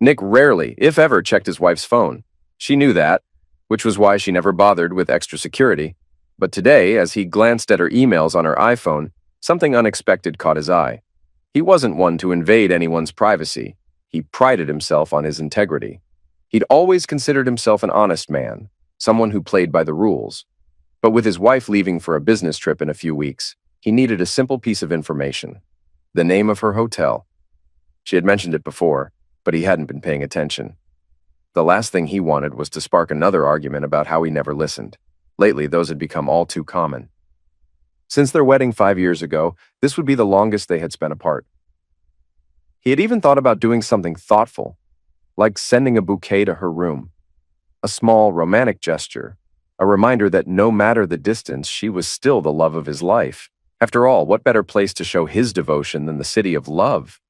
Nick rarely, if ever, checked his wife's phone. She knew that, which was why she never bothered with extra security. But today, as he glanced at her emails on her iPhone, something unexpected caught his eye. He wasn't one to invade anyone's privacy. He prided himself on his integrity. He'd always considered himself an honest man, someone who played by the rules. But with his wife leaving for a business trip in a few weeks, he needed a simple piece of information: the name of her hotel. She had mentioned it before, but he hadn't been paying attention. The last thing he wanted was to spark another argument about how he never listened. Lately, those had become all too common. Since their wedding 5 years ago, this would be the longest they had spent apart. He had even thought about doing something thoughtful, like sending a bouquet to her room. A small, romantic gesture, a reminder that no matter the distance, she was still the love of his life. After all, what better place to show his devotion than the city of love?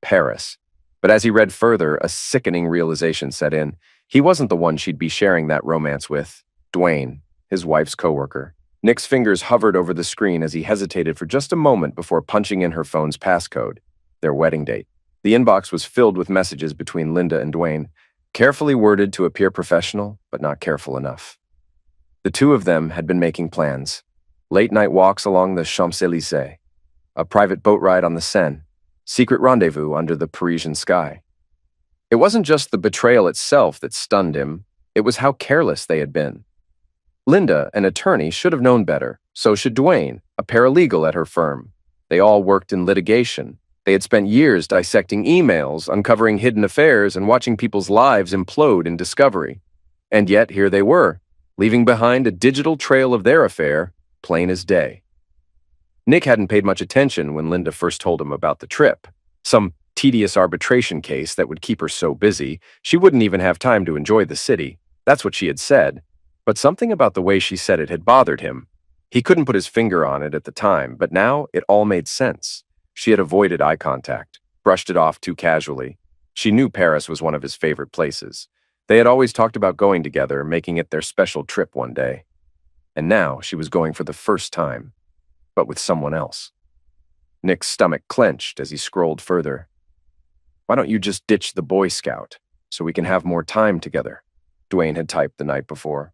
Paris. But as he read further, a sickening realization set in. He wasn't the one she'd be sharing that romance with. Dwayne, his wife's coworker. Nick's fingers hovered over the screen as he hesitated for just a moment before punching in her phone's passcode, their wedding date. The inbox was filled with messages between Linda and Dwayne, carefully worded to appear professional, but not careful enough. The two of them had been making plans. Late-night walks along the Champs-Élysées, a private boat ride on the Seine, secret rendezvous under the Parisian sky. It wasn't just the betrayal itself that stunned him, it was how careless they had been. Linda, an attorney, should have known better. So should Dwayne, a paralegal at her firm. They all worked in litigation. They had spent years dissecting emails, uncovering hidden affairs, and watching people's lives implode in discovery. And yet here they were, leaving behind a digital trail of their affair, plain as day. Nick hadn't paid much attention when Linda first told him about the trip. Some tedious arbitration case that would keep her so busy, she wouldn't even have time to enjoy the city. That's what she had said. But something about the way she said it had bothered him. He couldn't put his finger on it at the time, but now it all made sense. She had avoided eye contact, brushed it off too casually. She knew Paris was one of his favorite places. They had always talked about going together, making it their special trip one day. And now she was going for the first time, but with someone else. Nick's stomach clenched as he scrolled further. "Why don't you just ditch the Boy Scout, so we can have more time together?" Dwayne had typed the night before.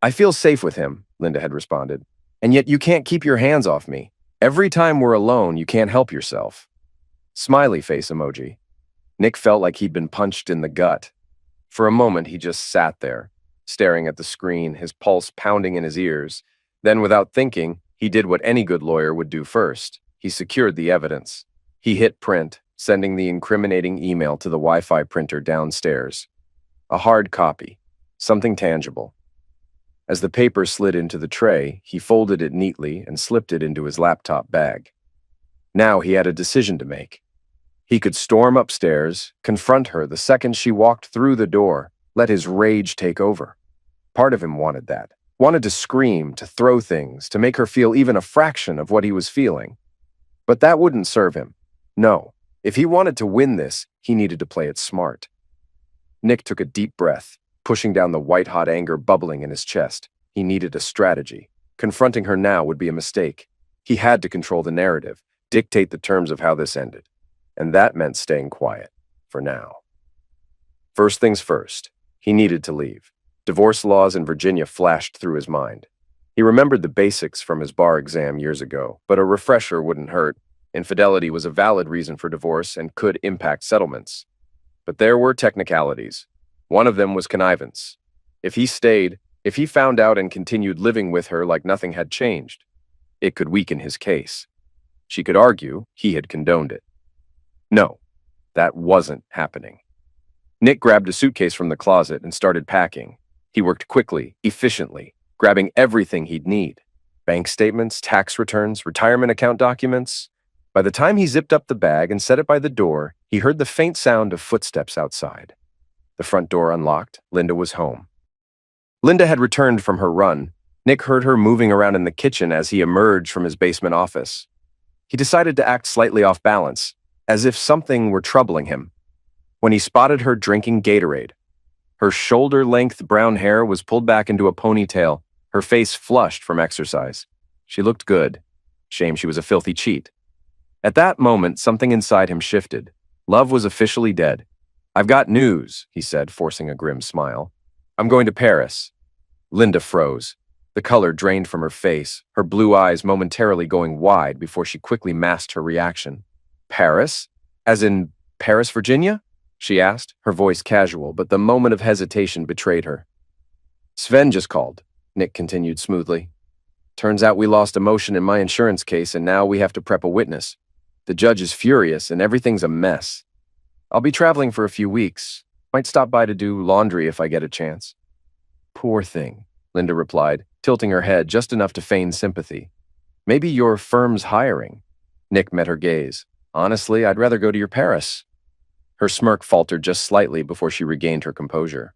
"I feel safe with him," Linda had responded. "And yet you can't keep your hands off me. Every time we're alone, you can't help yourself." Smiley face emoji. Nick felt like he'd been punched in the gut. For a moment, he just sat there, staring at the screen, his pulse pounding in his ears. Then, without thinking, he did what any good lawyer would do first. He secured the evidence. He hit print, sending the incriminating email to the Wi-Fi printer downstairs. A hard copy, something tangible. As the paper slid into the tray, he folded it neatly and slipped it into his laptop bag. Now he had a decision to make. He could storm upstairs, confront her the second she walked through the door, let his rage take over. Part of him wanted that. Wanted to scream, to throw things, to make her feel even a fraction of what he was feeling. But that wouldn't serve him. No, if he wanted to win this, he needed to play it smart. Nick took a deep breath, pushing down the white-hot anger bubbling in his chest. He needed a strategy. Confronting her now would be a mistake. He had to control the narrative, dictate the terms of how this ended. And that meant staying quiet, for now. First things first, he needed to leave. Divorce laws in Virginia flashed through his mind. He remembered the basics from his bar exam years ago, but a refresher wouldn't hurt. Infidelity was a valid reason for divorce and could impact settlements. But there were technicalities. One of them was connivance. If he stayed, if he found out and continued living with her like nothing had changed, it could weaken his case. She could argue he had condoned it. No, that wasn't happening. Nick grabbed a suitcase from the closet and started packing. He worked quickly, efficiently, grabbing everything he'd need. Bank statements, tax returns, retirement account documents. By the time he zipped up the bag and set it by the door, he heard the faint sound of footsteps outside. The front door unlocked. Linda was home. Linda had returned from her run. Nick heard her moving around in the kitchen as he emerged from his basement office. He decided to act slightly off balance, as if something were troubling him, when he spotted her drinking Gatorade. Her shoulder-length brown hair was pulled back into a ponytail, her face flushed from exercise. She looked good. Shame she was a filthy cheat. At that moment, something inside him shifted. Love was officially dead. I've got news, he said, forcing a grim smile. I'm going to Paris. Linda froze. The color drained from her face, her blue eyes momentarily going wide before she quickly masked her reaction. Paris? As in Paris, Virginia? She asked, her voice casual, but the moment of hesitation betrayed her. Sven just called, Nick continued smoothly. Turns out we lost a motion in my insurance case and now we have to prep a witness. The judge is furious and everything's a mess. I'll be traveling for a few weeks. Might stop by to do laundry if I get a chance. Poor thing, Linda replied, tilting her head just enough to feign sympathy. Maybe your firm's hiring. Nick met her gaze. Honestly, I'd rather go to your Paris. Her smirk faltered just slightly before she regained her composure.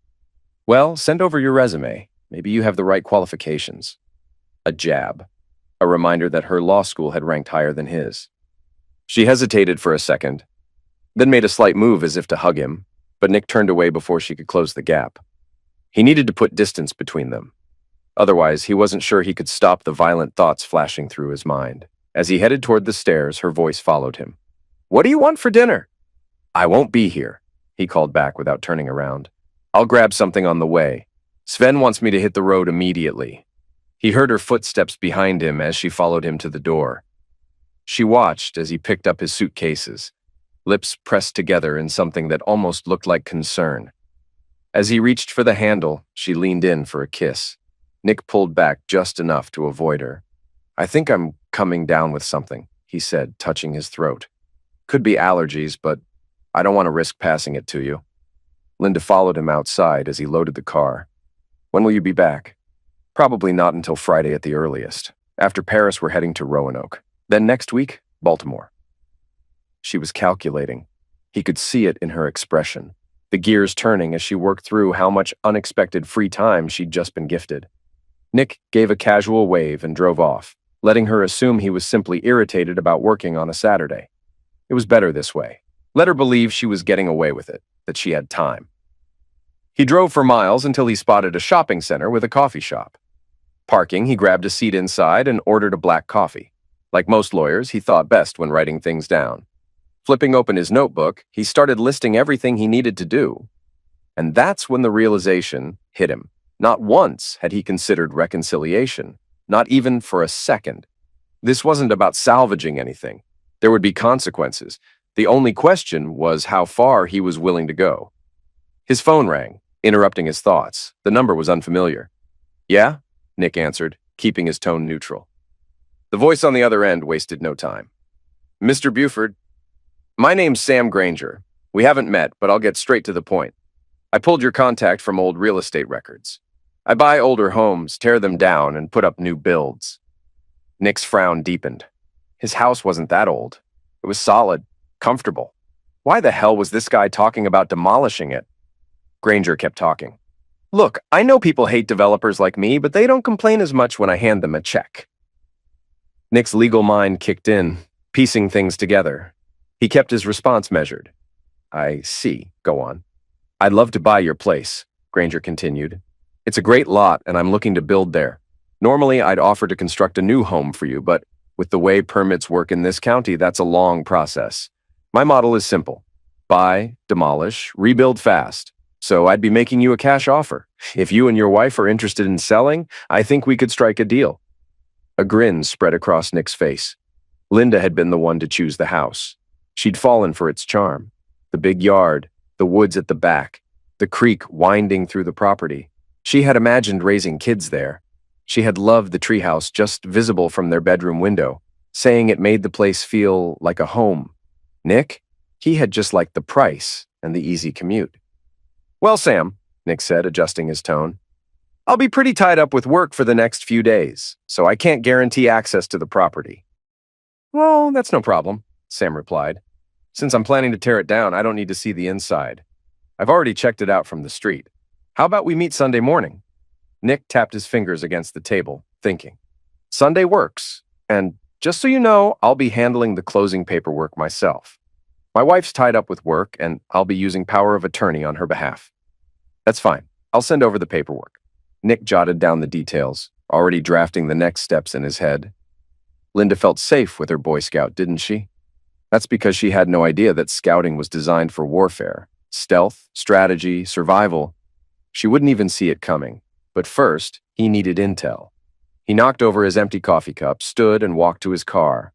Well, send over your resume. Maybe you have the right qualifications. A jab. A reminder that her law school had ranked higher than his. She hesitated for a second, then made a slight move as if to hug him, but Nick turned away before she could close the gap. He needed to put distance between them. Otherwise, he wasn't sure he could stop the violent thoughts flashing through his mind. As he headed toward the stairs, her voice followed him. What do you want for dinner? I won't be here, he called back without turning around. I'll grab something on the way. Sven wants me to hit the road immediately. He heard her footsteps behind him as she followed him to the door. She watched as he picked up his suitcases, lips pressed together in something that almost looked like concern. As he reached for the handle, she leaned in for a kiss. Nick pulled back just enough to avoid her. I think I'm coming down with something, he said, touching his throat. Could be allergies, but I don't want to risk passing it to you. Linda followed him outside as he loaded the car. When will you be back? Probably not until Friday at the earliest. After Paris, we're heading to Roanoke. Then next week, Baltimore. She was calculating. He could see it in her expression, the gears turning as she worked through how much unexpected free time she'd just been gifted. Nick gave a casual wave and drove off, letting her assume he was simply irritated about working on a Saturday. It was better this way. Let her believe she was getting away with it, that she had time. He drove for miles until he spotted a shopping center with a coffee shop. Parking, he grabbed a seat inside and ordered a black coffee. Like most lawyers, he thought best when writing things down. Flipping open his notebook, he started listing everything he needed to do. And that's when the realization hit him. Not once had he considered reconciliation, not even for a second. This wasn't about salvaging anything. There would be consequences. The only question was how far he was willing to go. His phone rang, interrupting his thoughts. The number was unfamiliar. Yeah? Nick answered, keeping his tone neutral. The voice on the other end wasted no time. Mr. Buford, my name's Sam Granger. We haven't met, but I'll get straight to the point. I pulled your contact from old real estate records. I buy older homes, tear them down, and put up new builds. Nick's frown deepened. His house wasn't that old. It was solid, comfortable. Why the hell was this guy talking about demolishing it? Granger kept talking. Look, I know people hate developers like me, but they don't complain as much when I hand them a check. Nick's legal mind kicked in, piecing things together. He kept his response measured. I see. Go on. I'd love to buy your place, Granger continued. It's a great lot, and I'm looking to build there. Normally, I'd offer to construct a new home for you, but with the way permits work in this county, that's a long process. My model is simple. Buy, demolish, rebuild fast. So I'd be making you a cash offer. If you and your wife are interested in selling, I think we could strike a deal. A grin spread across Nick's face. Linda had been the one to choose the house. She'd fallen for its charm. The big yard, the woods at the back, the creek winding through the property. She had imagined raising kids there. She had loved the treehouse just visible from their bedroom window, saying it made the place feel like a home. Nick? He had just liked the price and the easy commute. Well, Sam, Nick said, adjusting his tone, I'll be pretty tied up with work for the next few days, so I can't guarantee access to the property. Well, that's no problem, Sam replied. Since I'm planning to tear it down, I don't need to see the inside. I've already checked it out from the street. How about we meet Sunday morning? Nick tapped his fingers against the table, thinking. Sunday works, and just so you know, I'll be handling the closing paperwork myself. My wife's tied up with work, and I'll be using power of attorney on her behalf. That's fine. I'll send over the paperwork. Nick jotted down the details, already drafting the next steps in his head. Linda felt safe with her Boy Scout, didn't she? That's because she had no idea that scouting was designed for warfare, Stealth, strategy, survival. She wouldn't even see it coming. But first, he needed intel. He knocked over his empty coffee cup, stood, and walked to his car.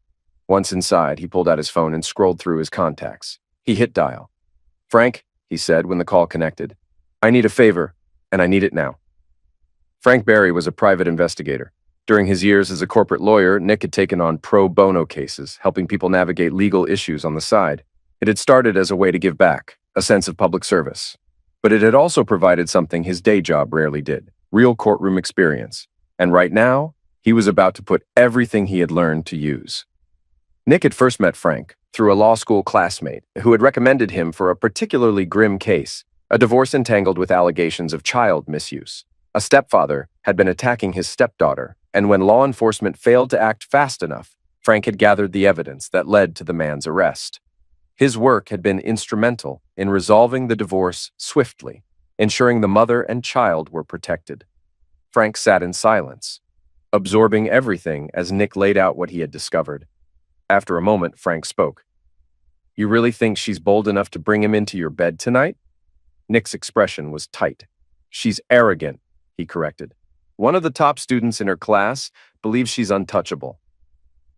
Once inside, he pulled out his phone and scrolled through his contacts. He hit dial. "Frank," he said when the call connected, "I need a favor, and I need it now." Frank Berry was a private investigator. During his years as a corporate lawyer, Nick had taken on pro bono cases, helping people navigate legal issues on the side. It had started as a way to give back, a sense of public service. But it had also provided something his day job rarely did, real courtroom experience. And right now, he was about to put everything he had learned to use. Nick had first met Frank through a law school classmate who had recommended him for a particularly grim case, a divorce entangled with allegations of child misuse. A stepfather had been attacking his stepdaughter, and when law enforcement failed to act fast enough, Frank had gathered the evidence that led to the man's arrest. His work had been instrumental in resolving the divorce swiftly, ensuring the mother and child were protected. Frank sat in silence, absorbing everything as Nick laid out what he had discovered. After a moment, Frank spoke. "You really think she's bold enough to bring him into your bed tonight?" Nick's expression was tight. "She's arrogant," he corrected. "One of the top students in her class believes she's untouchable."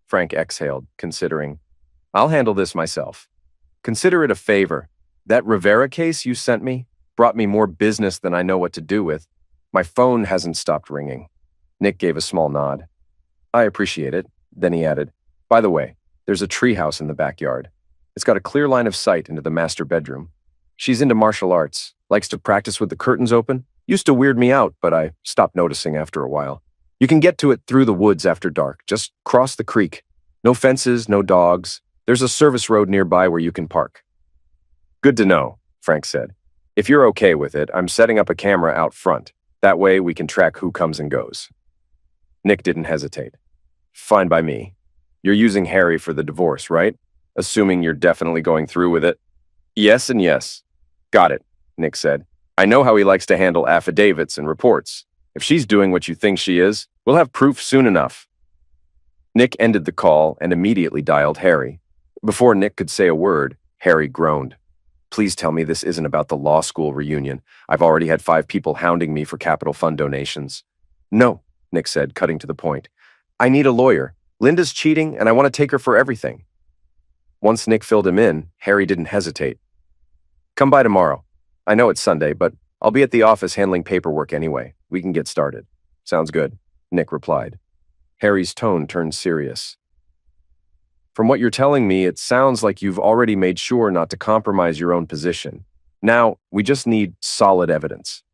Frank exhaled, considering. "I'll handle this myself. Consider it a favor. That Rivera case you sent me brought me more business than I know what to do with. My phone hasn't stopped ringing." Nick gave a small nod. "I appreciate it." Then he added, "By the way, there's a treehouse in the backyard. It's got a clear line of sight into the master bedroom. She's into martial arts, likes to practice with the curtains open. Used to weird me out, but I stopped noticing after a while. You can get to it through the woods after dark. Just cross the creek. No fences, no dogs. There's a service road nearby where you can park." "Good to know," Frank said. "If you're okay with it, I'm setting up a camera out front. That way we can track who comes and goes." Nick didn't hesitate. "Fine by me. You're using Harry for the divorce, right? Assuming you're definitely going through with it." "Yes and yes." "Got it," Nick said. "I know how he likes to handle affidavits and reports. If she's doing what you think she is, we'll have proof soon enough." Nick ended the call and immediately dialed Harry. Before Nick could say a word, Harry groaned. "Please tell me this isn't about the law school reunion. I've already had 5 people hounding me for capital fund donations." "No," Nick said, cutting to the point. "I need a lawyer. Linda's cheating, and I want to take her for everything." Once Nick filled him in, Harry didn't hesitate. "Come by tomorrow. I know it's Sunday, but I'll be at the office handling paperwork anyway. We can get started." "Sounds good," Nick replied. Harry's tone turned serious. "From what you're telling me, it sounds like you've already made sure not to compromise your own position. Now, we just need solid evidence.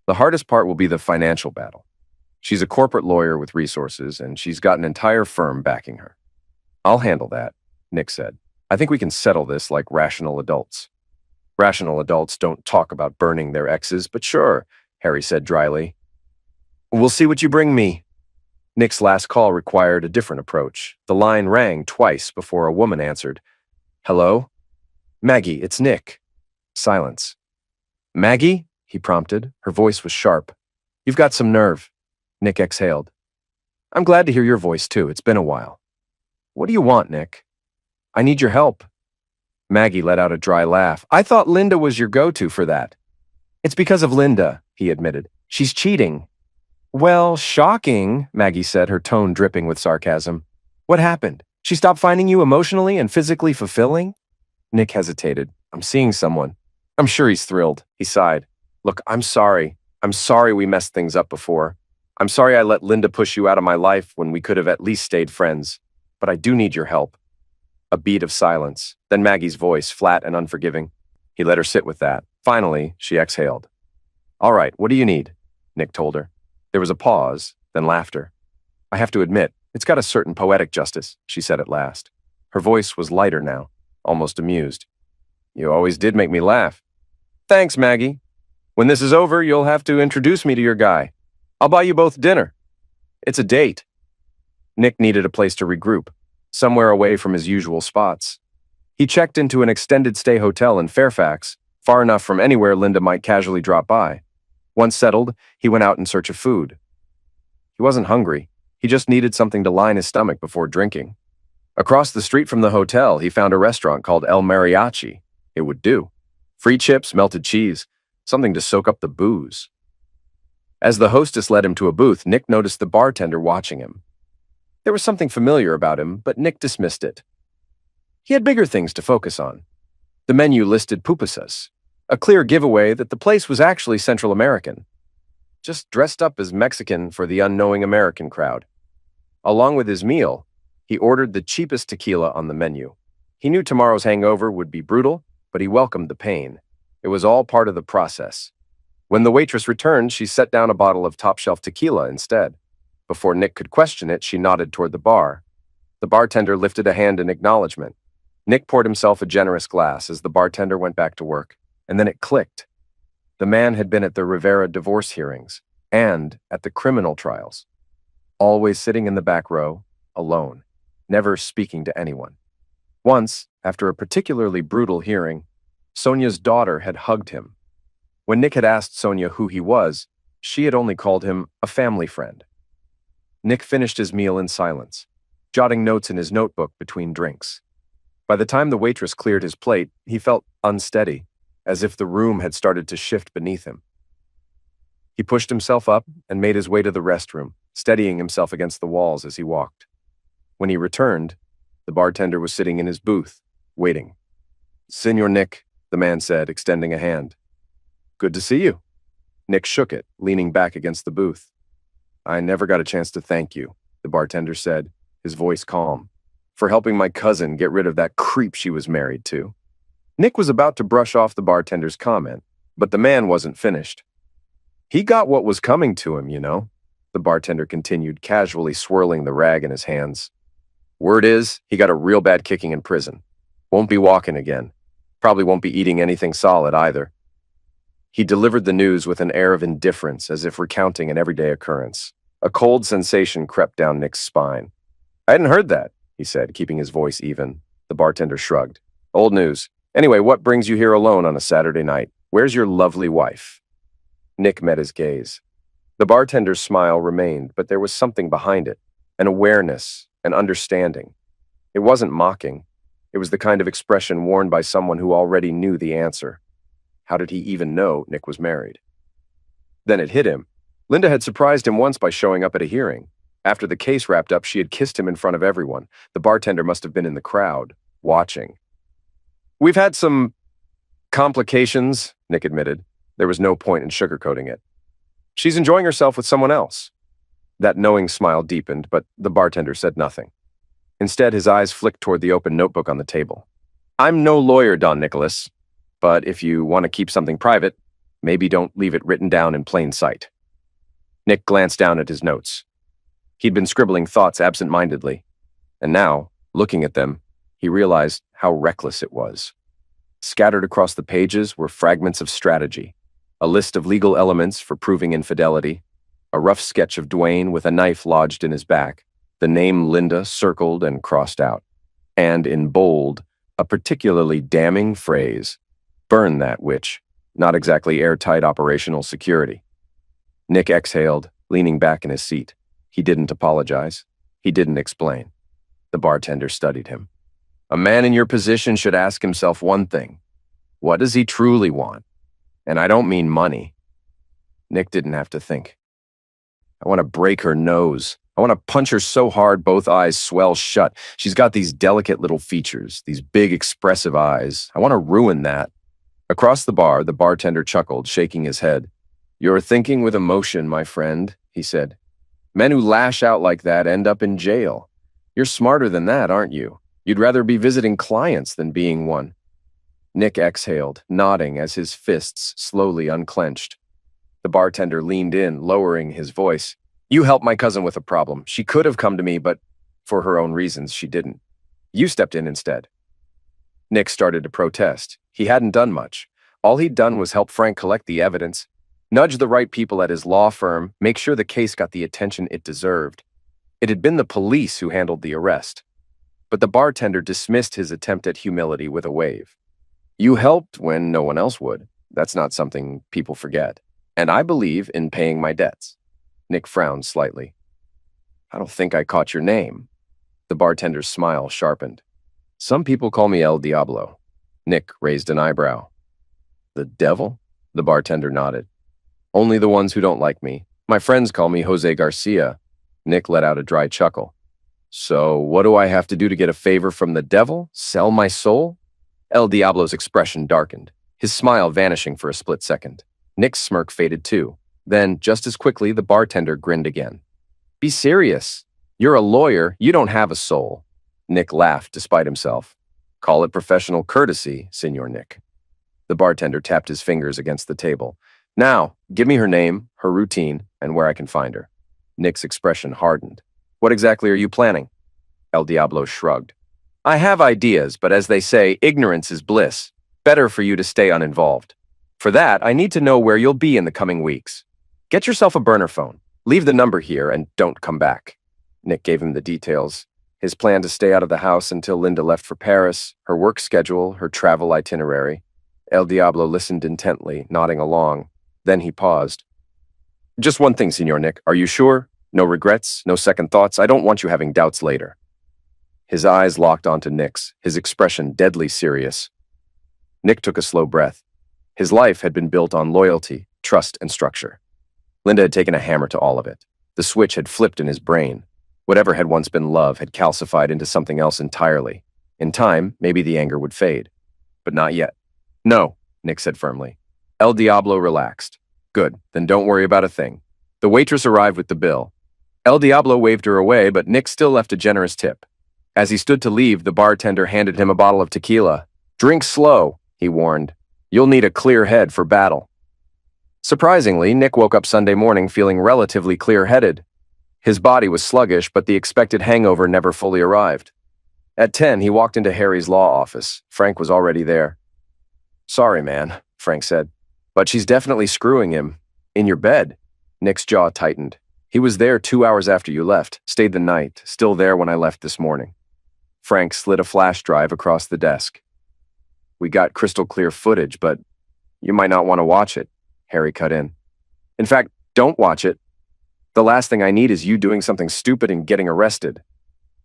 The hardest part will be the financial battle. She's a corporate lawyer with resources, and she's got an entire firm backing her." "I'll handle that," Nick said. "I think we can settle this like rational adults." "Rational adults don't talk about burning their exes, but sure," Harry said dryly. "We'll see what you bring me." Nick's last call required a different approach. The line rang twice before a woman answered. "Hello? Maggie, it's Nick." Silence. "Maggie?" he prompted. Her voice was sharp. "You've got some nerve." Nick exhaled. "I'm glad to hear your voice, too. It's been a while." "What do you want, Nick?" "I need your help." Maggie let out a dry laugh. "I thought Linda was your go-to for that." "It's because of Linda," he admitted. "She's cheating." "Well, shocking," Maggie said, her tone dripping with sarcasm. "What happened? She stopped finding you emotionally and physically fulfilling?" Nick hesitated. "I'm seeing someone." "I'm sure he's thrilled." He sighed. "Look, I'm sorry. I'm sorry we messed things up before. I'm sorry I let Linda push you out of my life when we could have at least stayed friends. But I do need your help." A beat of silence, then Maggie's voice, flat and unforgiving. He let her sit with that. Finally, she exhaled. "All right, what do you need?" Nick told her. There was a pause, then laughter. "I have to admit, it's got a certain poetic justice," she said at last. Her voice was lighter now, almost amused. "You always did make me laugh." "Thanks, Maggie. When this is over, you'll have to introduce me to your guy. I'll buy you both dinner. It's a date." Nick needed a place to regroup, somewhere away from his usual spots. He checked into an extended stay hotel in Fairfax, far enough from anywhere Linda might casually drop by. Once settled, he went out in search of food. He wasn't hungry. He just needed something to line his stomach before drinking. Across the street from the hotel, he found a restaurant called El Mariachi. It would do. Free chips, melted cheese, something to soak up the booze. As the hostess led him to a booth, Nick noticed the bartender watching him. There was something familiar about him, but Nick dismissed it. He had bigger things to focus on. The menu listed pupusas, a clear giveaway that the place was actually Central American, just dressed up as Mexican for the unknowing American crowd. Along with his meal, he ordered the cheapest tequila on the menu. He knew tomorrow's hangover would be brutal, but he welcomed the pain. It was all part of the process. When the waitress returned, she set down a bottle of top-shelf tequila instead. Before Nick could question it, she nodded toward the bar. The bartender lifted a hand in acknowledgement. Nick poured himself a generous glass as the bartender went back to work, and then it clicked. The man had been at the Rivera divorce hearings and at the criminal trials, always sitting in the back row, alone, never speaking to anyone. Once, after a particularly brutal hearing, Sonia's daughter had hugged him. When Nick had asked Sonia who he was, she had only called him a family friend. Nick finished his meal in silence, jotting notes in his notebook between drinks. By the time the waitress cleared his plate, he felt unsteady, as if the room had started to shift beneath him. He pushed himself up and made his way to the restroom, steadying himself against the walls as he walked. When he returned, the bartender was sitting in his booth, waiting. "Senor Nick," the man said, extending a hand. "Good to see you." Nick shook it, leaning back against the booth. "I never got a chance to thank you," the bartender said, his voice calm, "for helping my cousin get rid of that creep she was married to." Nick was about to brush off the bartender's comment, but the man wasn't finished. "He got what was coming to him, you know," the bartender continued, casually swirling the rag in his hands. "Word is, he got a real bad kicking in prison. Won't be walking again. Probably won't be eating anything solid either." He delivered the news with an air of indifference, as if recounting an everyday occurrence. A cold sensation crept down Nick's spine. "I hadn't heard that," he said, keeping his voice even. The bartender shrugged. "Old news. Anyway, what brings you here alone on a Saturday night? Where's your lovely wife?" Nick met his gaze. The bartender's smile remained, but there was something behind it, an awareness, an understanding. It wasn't mocking. It was the kind of expression worn by someone who already knew the answer. How did he even know Nick was married? Then it hit him. Linda had surprised him once by showing up at a hearing. After the case wrapped up, she had kissed him in front of everyone. The bartender must have been in the crowd, watching. "We've had some complications," Nick admitted. There was no point in sugarcoating it. "She's enjoying herself with someone else." That knowing smile deepened, but the bartender said nothing. Instead, his eyes flicked toward the open notebook on the table. "I'm no lawyer, Don Nicholas, but if you want to keep something private, maybe don't leave it written down in plain sight." Nick glanced down at his notes. He'd been scribbling thoughts absent-mindedly, and now, looking at them, he realized how reckless it was. Scattered across the pages were fragments of strategy, a list of legal elements for proving infidelity, a rough sketch of Dwayne with a knife lodged in his back, the name Linda circled and crossed out, and in bold, a particularly damning phrase, "Burn that witch," not exactly airtight operational security. Nick exhaled, leaning back in his seat. He didn't apologize. He didn't explain. The bartender studied him. A man in your position should ask himself one thing. What does he truly want? And I don't mean money. Nick didn't have to think. "I want to break her nose. I want to punch her so hard both eyes swell shut. She's got these delicate little features, these big expressive eyes. I want to ruin that." Across the bar, the bartender chuckled, shaking his head. "You're thinking with emotion, my friend," he said. "Men who lash out like that end up in jail. You're smarter than that, aren't you? You'd rather be visiting clients than being one." Nick exhaled, nodding as his fists slowly unclenched. The bartender leaned in, lowering his voice. "You helped my cousin with a problem. She could have come to me, but for her own reasons, she didn't. You stepped in instead." Nick started to protest. He hadn't done much. All he'd done was help Frank collect the evidence, nudge the right people at his law firm, make sure the case got the attention it deserved. It had been the police who handled the arrest. But the bartender dismissed his attempt at humility with a wave. "You helped when no one else would. That's not something people forget. And I believe in paying my debts." Nick frowned slightly. "I don't think I caught your name." The bartender's smile sharpened. "Some people call me El Diablo." Nick raised an eyebrow. The devil? The bartender nodded. Only the ones who don't like me. My friends call me Jose Garcia. Nick let out a dry chuckle. So, what do I have to do to get a favor from the devil? Sell my soul? El Diablo's expression darkened, his smile vanishing for a split second. Nick's smirk faded too. Then, just as quickly, the bartender grinned again. Be serious. You're a lawyer. You don't have a soul. Nick laughed despite himself. Call it professional courtesy, Senor Nick. The bartender tapped his fingers against the table. Now, give me her name, her routine, and where I can find her. Nick's expression hardened. What exactly are you planning? El Diablo shrugged. I have ideas, but as they say, ignorance is bliss. Better for you to stay uninvolved. For that, I need to know where you'll be in the coming weeks. Get yourself a burner phone. Leave the number here and don't come back. Nick gave him the details. His plan to stay out of the house until Linda left for Paris, her work schedule, her travel itinerary. El Diablo listened intently, nodding along. Then he paused. Just one thing, Senor Nick. Are you sure? No regrets? No second thoughts? I don't want you having doubts later. His eyes locked onto Nick's, his expression deadly serious. Nick took a slow breath. His life had been built on loyalty, trust, and structure. Linda had taken a hammer to all of it. The switch had flipped in his brain. Whatever had once been love had calcified into something else entirely. In time, maybe the anger would fade. But not yet. No, Nick said firmly. El Diablo relaxed. Good, then don't worry about a thing. The waitress arrived with the bill. El Diablo waved her away, but Nick still left a generous tip. As he stood to leave, the bartender handed him a bottle of tequila. Drink slow, he warned. You'll need a clear head for battle. Surprisingly, Nick woke up Sunday morning feeling relatively clear-headed. His body was sluggish, but the expected hangover never fully arrived. At 10, he walked into Harry's law office. Frank was already there. Sorry, man, Frank said, but she's definitely screwing him. In your bed. Nick's jaw tightened. He was there 2 hours after you left, stayed the night, still there when I left this morning. Frank slid a flash drive across the desk. We got crystal clear footage, but you might not want to watch it, Harry cut in. In fact, don't watch it. The last thing I need is you doing something stupid and getting arrested.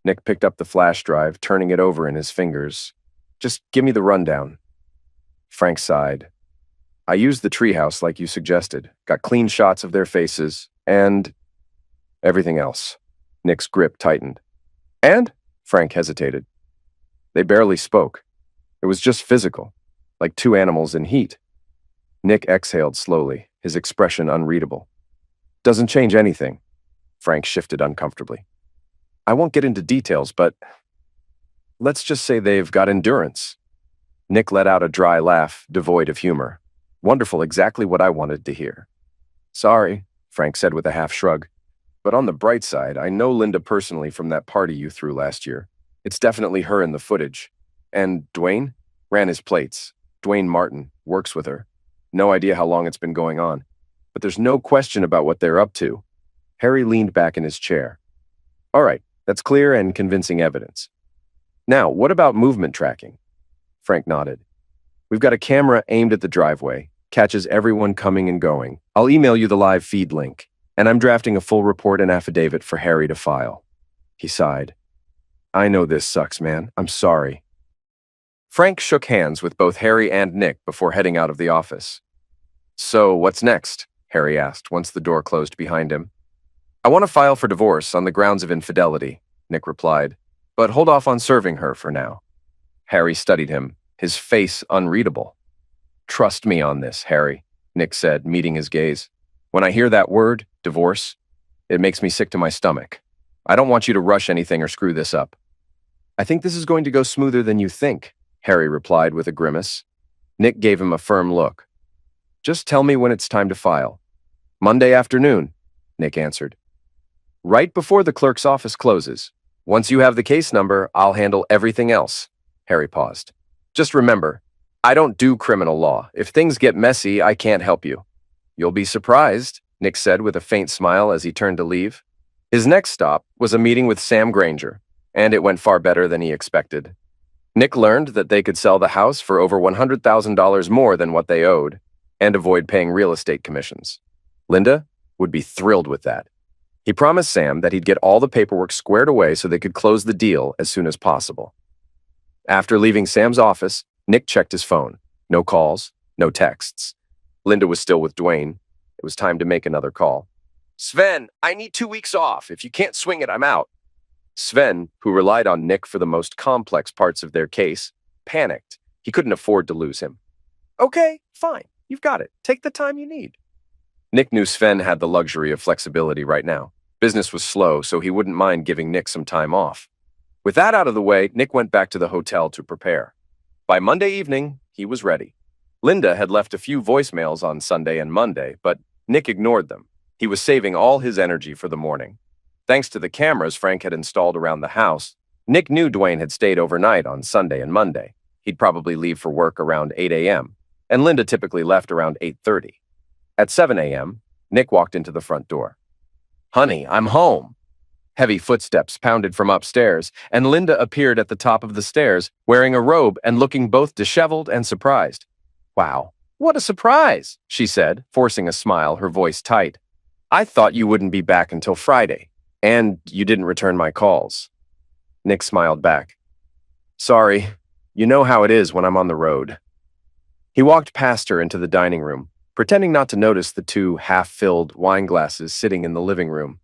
Nick picked up the flash drive, turning it over in his fingers. Just give me the rundown. Frank sighed. I used the treehouse like you suggested, got clean shots of their faces, and everything else. Nick's grip tightened. And? Frank hesitated. They barely spoke. It was just physical, like two animals in heat. Nick exhaled slowly, his expression unreadable. Doesn't change anything. Frank shifted uncomfortably. I won't get into details, but let's just say they've got endurance. Nick let out a dry laugh, devoid of humor. Wonderful, exactly what I wanted to hear. Sorry, Frank said with a half shrug. But on the bright side, I know Linda personally from that party you threw last year. It's definitely her in the footage. And Dwayne? Ran his plates. Dwayne Martin works with her. No idea how long it's been going on. But there's no question about what they're up to. Harry leaned back in his chair. All right, that's clear and convincing evidence. Now, what about movement tracking? Frank nodded. We've got a camera aimed at the driveway, catches everyone coming and going. I'll email you the live feed link, and I'm drafting a full report and affidavit for Harry to file. He sighed. I know this sucks, man. I'm sorry. Frank shook hands with both Harry and Nick before heading out of the office. So, what's next? Harry asked once the door closed behind him. I want to file for divorce on the grounds of infidelity, Nick replied, but hold off on serving her for now. Harry studied him, his face unreadable. Trust me on this, Harry, Nick said, meeting his gaze. When I hear that word, divorce, it makes me sick to my stomach. I don't want you to rush anything or screw this up. I think this is going to go smoother than you think, Harry replied with a grimace. Nick gave him a firm look. Just tell me when it's time to file. Monday afternoon, Nick answered. Right before the clerk's office closes. Once you have the case number, I'll handle everything else. Harry paused. Just remember, I don't do criminal law. If things get messy, I can't help you. You'll be surprised, Nick said with a faint smile as he turned to leave. His next stop was a meeting with Sam Granger, and it went far better than he expected. Nick learned that they could sell the house for over $100,000 more than what they owed, and avoid paying real estate commissions. Linda would be thrilled with that. He promised Sam that he'd get all the paperwork squared away so they could close the deal as soon as possible. After leaving Sam's office, Nick checked his phone. No calls, No texts. Linda was still with Dwayne. It was time to make another call. Sven, I need 2 weeks off. If you can't swing it, I'm out. Sven, who relied on Nick for the most complex parts of their case, panicked. He couldn't afford to lose him. Okay, fine. You've got it. Take the time you need. Nick knew Sven had the luxury of flexibility right now. Business was slow, so he wouldn't mind giving Nick some time off. With that out of the way, Nick went back to the hotel to prepare. By Monday evening, he was ready. Linda had left a few voicemails on Sunday and Monday, but Nick ignored them. He was saving all his energy for the morning. Thanks to the cameras Frank had installed around the house, Nick knew Dwayne had stayed overnight on Sunday and Monday. He'd probably leave for work around 8 a.m., and Linda typically left around 8:30. At 7 a.m., Nick walked into the front door. Honey, I'm home. Heavy footsteps pounded from upstairs, and Linda appeared at the top of the stairs, wearing a robe and looking both disheveled and surprised. Wow, what a surprise, she said, forcing a smile, her voice tight. I thought you wouldn't be back until Friday, and you didn't return my calls. Nick smiled back. Sorry, you know how it is when I'm on the road. He walked past her into the dining room, pretending not to notice the two half-filled wine glasses sitting in the living room.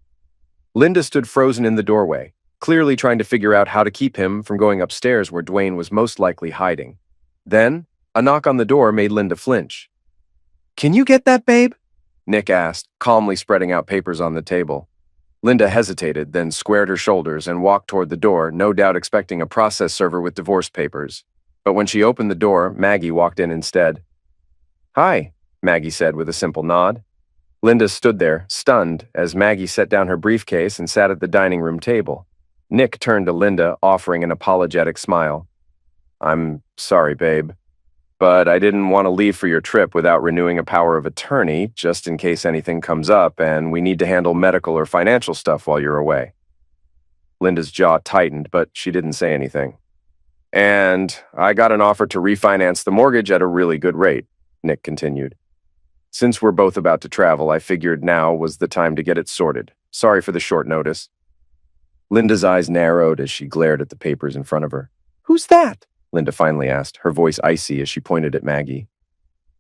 Linda stood frozen in the doorway, clearly trying to figure out how to keep him from going upstairs where Dwayne was most likely hiding. Then, a knock on the door made Linda flinch. Can you get that, babe? Nick asked, calmly spreading out papers on the table. Linda hesitated, then squared her shoulders and walked toward the door, no doubt expecting a process server with divorce papers. But when she opened the door, Maggie walked in instead. Hi, Maggie said with a simple nod. Linda stood there, stunned, as Maggie set down her briefcase and sat at the dining room table. Nick turned to Linda, offering an apologetic smile. I'm sorry, babe, but I didn't want to leave for your trip without renewing a power of attorney, just in case anything comes up and we need to handle medical or financial stuff while you're away. Linda's jaw tightened, but she didn't say anything. And I got an offer to refinance the mortgage at a really good rate, Nick continued. Since we're both about to travel, I figured now was the time to get it sorted. Sorry for the short notice. Linda's eyes narrowed as she glared at the papers in front of her. Who's that? Linda finally asked, her voice icy as she pointed at Maggie.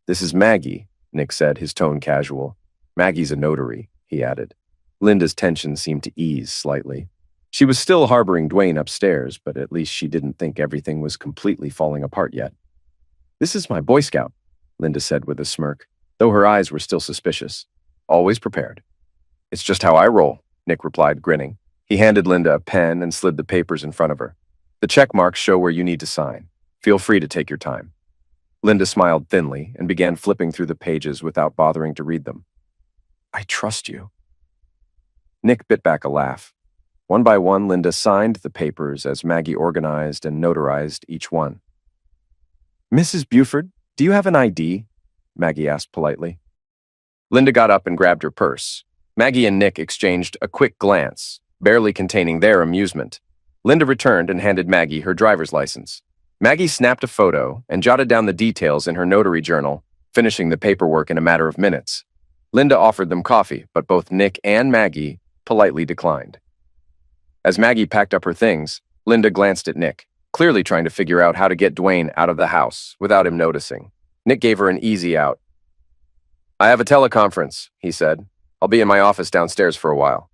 This is Maggie, Nick said, his tone casual. Maggie's a notary, he added. Linda's tension seemed to ease slightly. She was still harboring Dwayne upstairs, but at least she didn't think everything was completely falling apart yet. This is my Boy Scout, Linda said with a smirk, though her eyes were still suspicious. Always prepared. It's just how I roll, Nick replied, grinning. He handed Linda a pen and slid the papers in front of her. The check marks show where you need to sign. Feel free to take your time. Linda smiled thinly and began flipping through the pages without bothering to read them. I trust you. Nick bit back a laugh. One by one, Linda signed the papers as Maggie organized and notarized each one. Mrs. Buford, do you have an ID? Maggie asked politely. Linda got up and grabbed her purse. Maggie and Nick exchanged a quick glance, barely containing their amusement. Linda returned and handed Maggie her driver's license. Maggie snapped a photo and jotted down the details in her notary journal, finishing the paperwork in a matter of minutes. Linda offered them coffee, but both Nick and Maggie politely declined. As Maggie packed up her things, Linda glanced at Nick, clearly trying to figure out how to get Dwayne out of the house without him noticing. Nick gave her an easy out. I have a teleconference, he said. I'll be in my office downstairs for a while.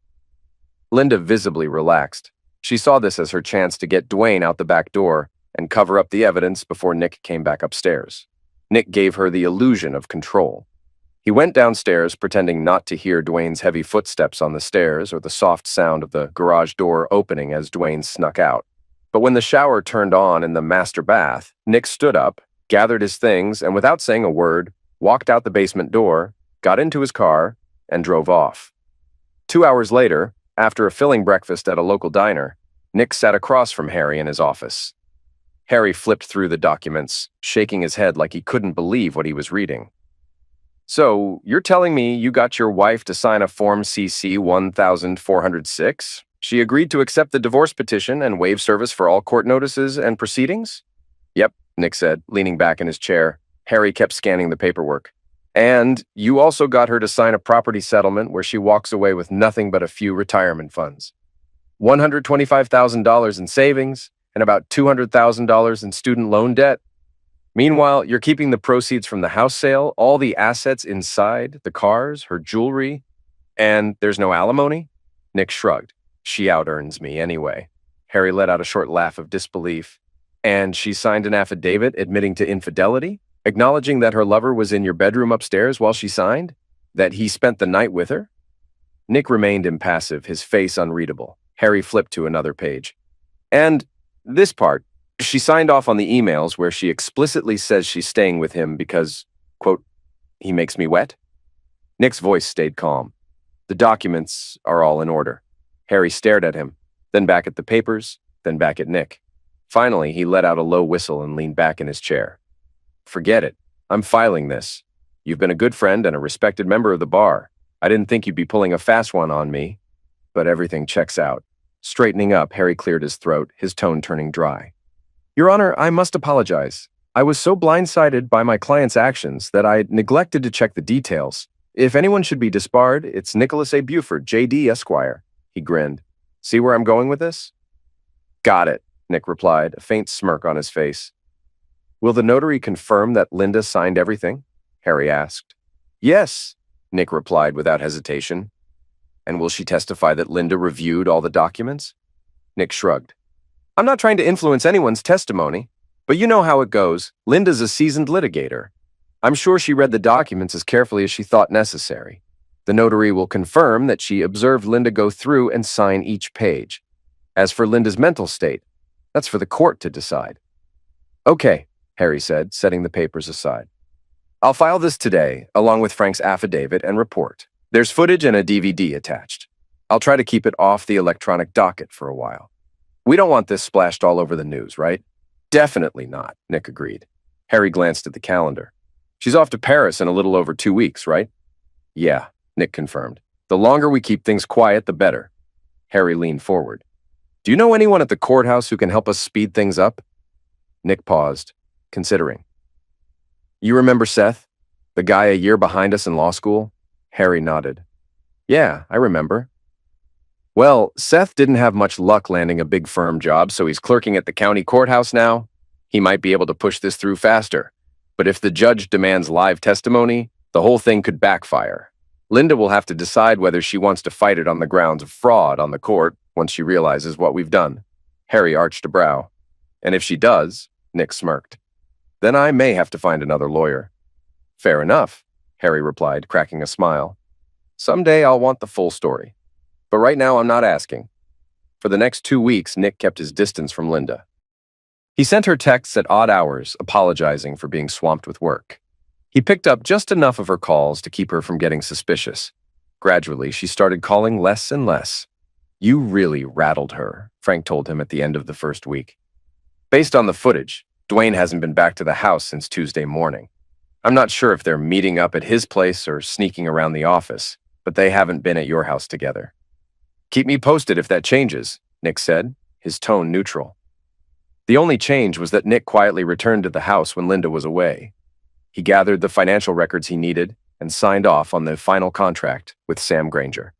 Linda visibly relaxed. She saw this as her chance to get Dwayne out the back door and cover up the evidence before Nick came back upstairs. Nick gave her the illusion of control. He went downstairs, pretending not to hear Dwayne's heavy footsteps on the stairs or the soft sound of the garage door opening as Dwayne snuck out. But when the shower turned on in the master bath, Nick stood up, gathered his things, and without saying a word, walked out the basement door, got into his car, and drove off. 2 hours later, after a filling breakfast at a local diner, Nick sat across from Harry in his office. Harry flipped through the documents, shaking his head like he couldn't believe what he was reading. So, you're telling me you got your wife to sign a Form CC 1406? She agreed to accept the divorce petition and waive service for all court notices and proceedings? Yep, Nick said, leaning back in his chair. Harry kept scanning the paperwork. And you also got her to sign a property settlement where she walks away with nothing but a few retirement funds. $125,000 in savings and about $200,000 in student loan debt. Meanwhile, you're keeping the proceeds from the house sale, all the assets inside, the cars, her jewelry, and there's no alimony? Nick shrugged. She out-earns me anyway. Harry let out a short laugh of disbelief. And she signed an affidavit admitting to infidelity? Acknowledging that her lover was in your bedroom upstairs while she signed? That he spent the night with her? Nick remained impassive, his face unreadable. Harry flipped to another page. And this part, she signed off on the emails where she explicitly says she's staying with him because, quote, he makes me wet? Nick's voice stayed calm. The documents are all in order. Harry stared at him, then back at the papers, then back at Nick. Finally, he let out a low whistle and leaned back in his chair. Forget it. I'm filing this. You've been a good friend and a respected member of the bar. I didn't think you'd be pulling a fast one on me, but everything checks out. Straightening up, Harry cleared his throat, his tone turning dry. Your Honor, I must apologize. I was so blindsided by my client's actions that I neglected to check the details. If anyone should be disbarred, it's Nicholas A. Buford, J.D. Esquire. He grinned. See where I'm going with this? Got it, Nick replied, a faint smirk on his face. Will the notary confirm that Linda signed everything? Harry asked. Yes, Nick replied without hesitation. And will she testify that Linda reviewed all the documents? Nick shrugged. I'm not trying to influence anyone's testimony, but you know how it goes. Linda's a seasoned litigator. I'm sure she read the documents as carefully as she thought necessary. The notary will confirm that she observed Linda go through and sign each page. As for Linda's mental state, that's for the court to decide. Okay, Harry said, setting the papers aside. I'll file this today, along with Frank's affidavit and report. There's footage and a DVD attached. I'll try to keep it off the electronic docket for a while. We don't want this splashed all over the news, right? Definitely not, Nick agreed. Harry glanced at the calendar. She's off to Paris in a little over 2 weeks, right? Yeah, Nick confirmed. The longer we keep things quiet, the better. Harry leaned forward. Do you know anyone at the courthouse who can help us speed things up? Nick paused, considering. You remember Seth? The guy a year behind us in law school? Harry nodded. Yeah, I remember. Well, Seth didn't have much luck landing a big firm job, so he's clerking at the county courthouse now. He might be able to push this through faster. But if the judge demands live testimony, the whole thing could backfire. Linda will have to decide whether she wants to fight it on the grounds of fraud on the court once she realizes what we've done. Harry arched a brow. And if she does, Nick smirked. Then I may have to find another lawyer. Fair enough, Harry replied, cracking a smile. Someday I'll want the full story. But right now I'm not asking. For the next 2 weeks, Nick kept his distance from Linda. He sent her texts at odd hours, apologizing for being swamped with work. He picked up just enough of her calls to keep her from getting suspicious. Gradually, she started calling less and less. You really rattled her, Frank told him at the end of the first week. Based on the footage, Dwayne hasn't been back to the house since Tuesday morning. I'm not sure if they're meeting up at his place or sneaking around the office, but they haven't been at your house together. Keep me posted if that changes, Nick said, his tone neutral. The only change was that Nick quietly returned to the house when Linda was away. He gathered the financial records he needed and signed off on the final contract with Sam Granger.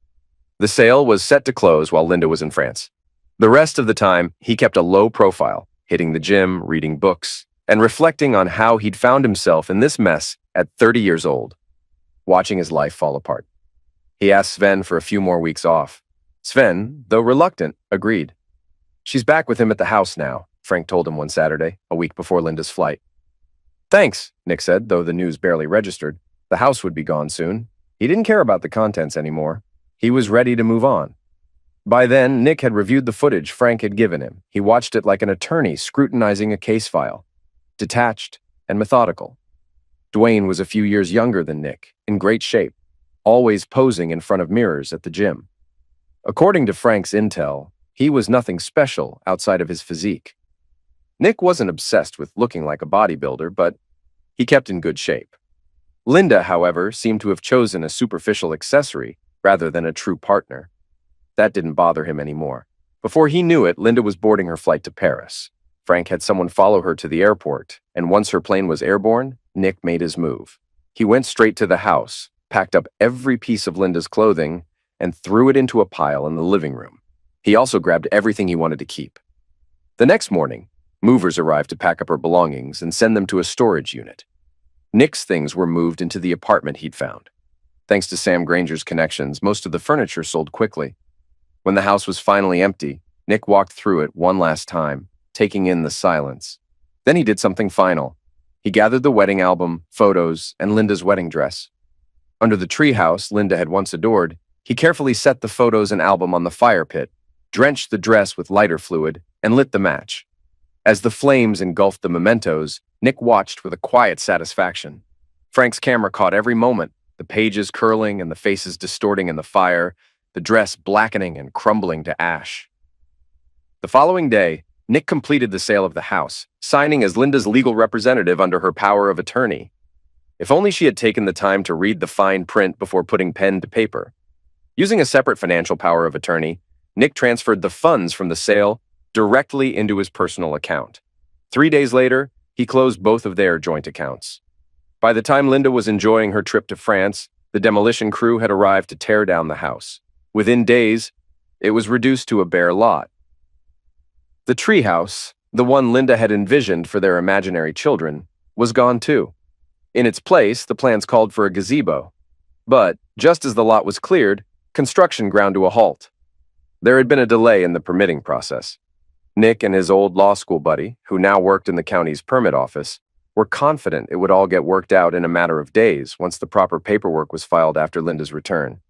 The sale was set to close while Linda was in France. The rest of the time, he kept a low profile, hitting the gym, reading books, and reflecting on how he'd found himself in this mess at 30 years old, watching his life fall apart. He asked Sven for a few more weeks off. Sven, though reluctant, agreed. She's back with him at the house now, Frank told him one Saturday, a week before Linda's flight. Thanks, Nick said, though the news barely registered. The house would be gone soon. He didn't care about the contents anymore. He was ready to move on. By then, Nick had reviewed the footage Frank had given him. He watched it like an attorney scrutinizing a case file, detached and methodical. Dwayne was a few years younger than Nick, in great shape, always posing in front of mirrors at the gym. According to Frank's intel, he was nothing special outside of his physique. Nick wasn't obsessed with looking like a bodybuilder, but he kept in good shape. Linda, however, seemed to have chosen a superficial accessory rather than a true partner. That didn't bother him anymore. Before he knew it, Linda was boarding her flight to Paris. Frank had someone follow her to the airport, and once her plane was airborne, Nick made his move. He went straight to the house, packed up every piece of Linda's clothing, and threw it into a pile in the living room. He also grabbed everything he wanted to keep. The next morning, Movers arrived to pack up her belongings and send them to a storage unit. Nick's things were moved into the apartment he'd found. Thanks to Sam Granger's connections, most of the furniture sold quickly. When the house was finally empty, Nick walked through it one last time, taking in the silence. Then he did something final. He gathered the wedding album, photos, and Linda's wedding dress. Under the treehouse Linda had once adored, he carefully set the photos and album on the fire pit, drenched the dress with lighter fluid, and lit the match. As the flames engulfed the mementos, Nick watched with a quiet satisfaction. Frank's camera caught every moment, the pages curling and the faces distorting in the fire, the dress blackening and crumbling to ash. The following day, Nick completed the sale of the house, signing as Linda's legal representative under her power of attorney. If only she had taken the time to read the fine print before putting pen to paper. Using a separate financial power of attorney, Nick transferred the funds from the sale directly into his personal account. 3 days later, he closed both of their joint accounts. By the time Linda was enjoying her trip to France, the demolition crew had arrived to tear down the house. Within days, it was reduced to a bare lot. The treehouse, the one Linda had envisioned for their imaginary children, was gone too. In its place, the plans called for a gazebo. But, just as the lot was cleared, construction ground to a halt. There had been a delay in the permitting process. Nick and his old law school buddy, who now worked in the county's permit office, were confident it would all get worked out in a matter of days once the proper paperwork was filed after Linda's return.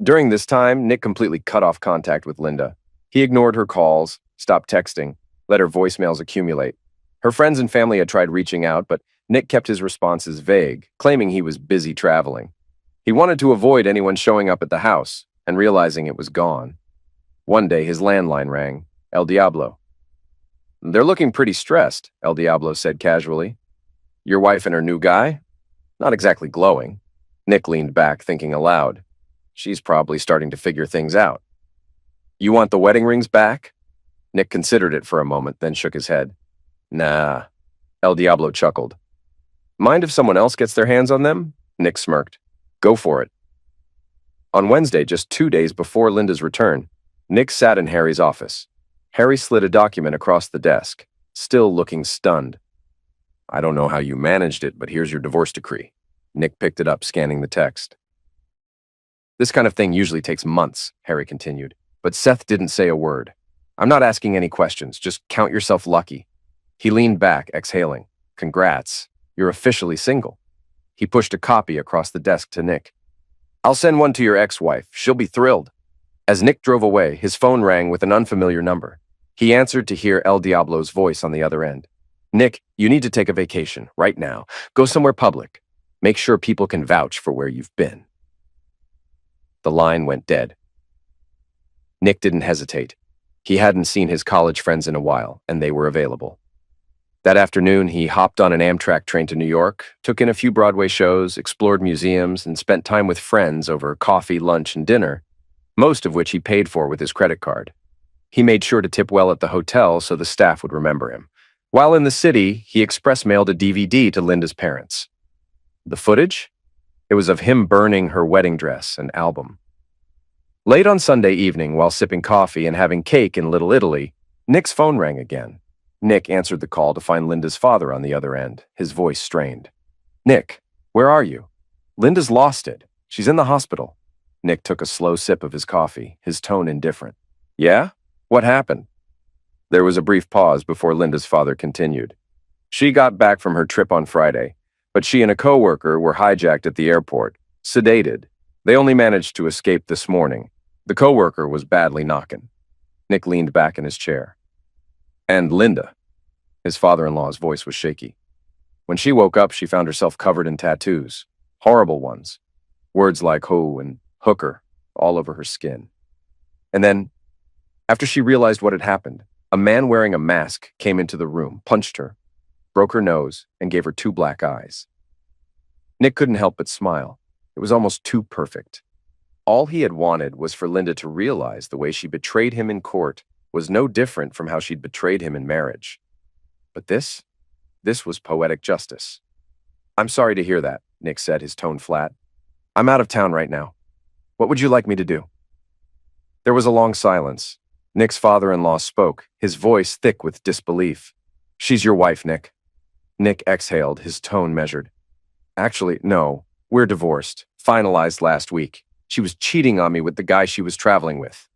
During this time, Nick completely cut off contact with Linda. He ignored her calls, stopped texting, let her voicemails accumulate. Her friends and family had tried reaching out, but Nick kept his responses vague, claiming he was busy traveling. He wanted to avoid anyone showing up at the house and realizing it was gone. One day, his landline rang. El Diablo. "They're looking pretty stressed," El Diablo said casually. "Your wife and her new guy?" Not exactly glowing. Nick leaned back, thinking aloud. She's probably starting to figure things out. "You want the wedding rings back?" Nick considered it for a moment, then shook his head. "Nah." El Diablo chuckled. "Mind if someone else gets their hands on them?" Nick smirked. "Go for it." On Wednesday, just 2 days before Linda's return, Nick sat in Harry's office. Harry slid a document across the desk, still looking stunned. "I don't know how you managed it, but here's your divorce decree." Nick picked it up, scanning the text. "This kind of thing usually takes months," Harry continued, but Seth didn't say a word. "I'm not asking any questions, just count yourself lucky." He leaned back, exhaling. "Congrats, you're officially single." He pushed a copy across the desk to Nick. "I'll send one to your ex-wife, she'll be thrilled." As Nick drove away, his phone rang with an unfamiliar number. He answered to hear El Diablo's voice on the other end. "Nick, you need to take a vacation, right now. Go somewhere public. Make sure people can vouch for where you've been." The line went dead. Nick didn't hesitate. He hadn't seen his college friends in a while, and they were available. That afternoon, he hopped on an Amtrak train to New York, took in a few Broadway shows, explored museums, and spent time with friends over coffee, lunch, and dinner, most of which he paid for with his credit card. He made sure to tip well at the hotel so the staff would remember him. While in the city, he express mailed a DVD to Linda's parents. The footage? It was of him burning her wedding dress and album. Late on Sunday evening, while sipping coffee and having cake in Little Italy, Nick's phone rang again. Nick answered the call to find Linda's father on the other end, his voice strained. "Nick, where are you?" "Linda's lost it. She's in the hospital." Nick took a slow sip of his coffee, his tone indifferent. "Yeah? What happened?" There was a brief pause before Linda's father continued. "She got back from her trip on Friday, but she and a coworker were hijacked at the airport, sedated. They only managed to escape this morning. The coworker was badly knocking." Nick leaned back in his chair. "And Linda?" His father-in-law's voice was shaky. "When she woke up, she found herself covered in tattoos. Horrible ones. Words like hoe and hooker all over her skin. And then, after she realized what had happened, a man wearing a mask came into the room, punched her, broke her nose, and gave her 2 black eyes." Nick couldn't help but smile. It was almost too perfect. All he had wanted was for Linda to realize the way she betrayed him in court was no different from how she'd betrayed him in marriage. But this was poetic justice. "I'm sorry to hear that," Nick said, his tone flat. "I'm out of town right now. What would you like me to do?" There was a long silence. Nick's father-in-law spoke, his voice thick with disbelief. She's your wife, Nick. Nick exhaled, his tone measured. Actually, no. We're divorced. Finalized last week. She was cheating on me with the guy she was traveling with.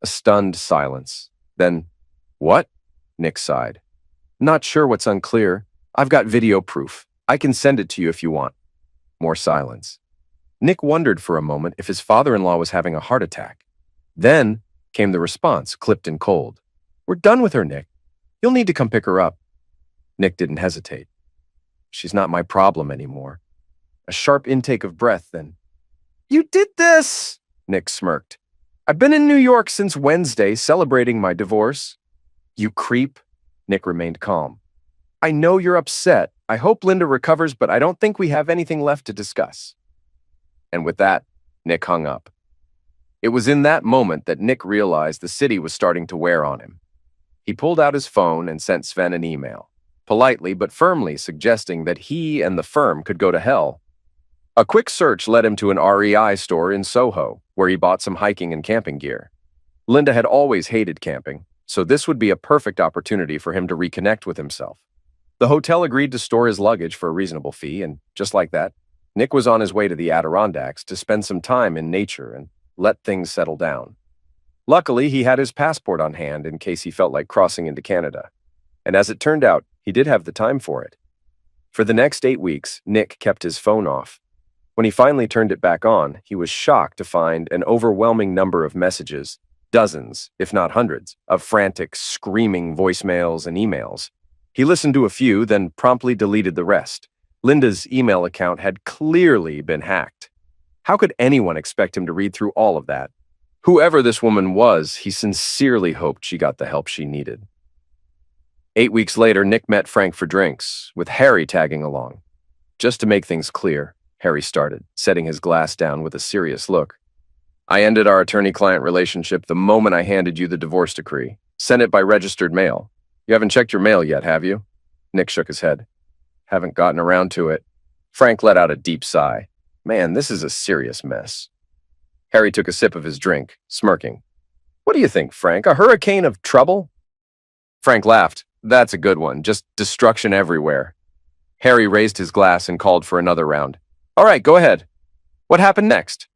A stunned silence. Then, what? Nick sighed. Not sure what's unclear. I've got video proof. I can send it to you if you want. More silence. Nick wondered for a moment if his father-in-law was having a heart attack. Then came the response, clipped and cold. We're done with her, Nick. You'll need to come pick her up. Nick didn't hesitate. She's not my problem anymore. A sharp intake of breath, then. You did this! Nick smirked. I've been in New York since Wednesday, celebrating my divorce. You creep. Nick remained calm. I know you're upset. I hope Linda recovers, but I don't think we have anything left to discuss. And with that, Nick hung up. It was in that moment that Nick realized the city was starting to wear on him. He pulled out his phone and sent Sven an email, politely but firmly suggesting that he and the firm could go to hell. A quick search led him to an REI store in Soho, where he bought some hiking and camping gear. Linda had always hated camping, so this would be a perfect opportunity for him to reconnect with himself. The hotel agreed to store his luggage for a reasonable fee, and just like that, Nick was on his way to the Adirondacks to spend some time in nature and let things settle down. Luckily, he had his passport on hand in case he felt like crossing into Canada. And as it turned out, he did have the time for it. For the next 8 weeks, Nick kept his phone off. When he finally turned it back on, he was shocked to find an overwhelming number of messages, dozens, if not hundreds, of frantic, screaming voicemails and emails. He listened to a few, then promptly deleted the rest. Linda's email account had clearly been hacked. How could anyone expect him to read through all of that? Whoever this woman was, he sincerely hoped she got the help she needed. 8 weeks later, Nick met Frank for drinks, with Harry tagging along. Just to make things clear, Harry started, setting his glass down with a serious look. I ended our attorney-client relationship the moment I handed you the divorce decree. Sent it by registered mail. You haven't checked your mail yet, have you? Nick shook his head. Haven't gotten around to it. Frank let out a deep sigh. Man, this is a serious mess. Harry took a sip of his drink, smirking. What do you think, Frank? A hurricane of trouble? Frank laughed. That's a good one. Just destruction everywhere. Harry raised his glass and called for another round. All right, go ahead. What happened next?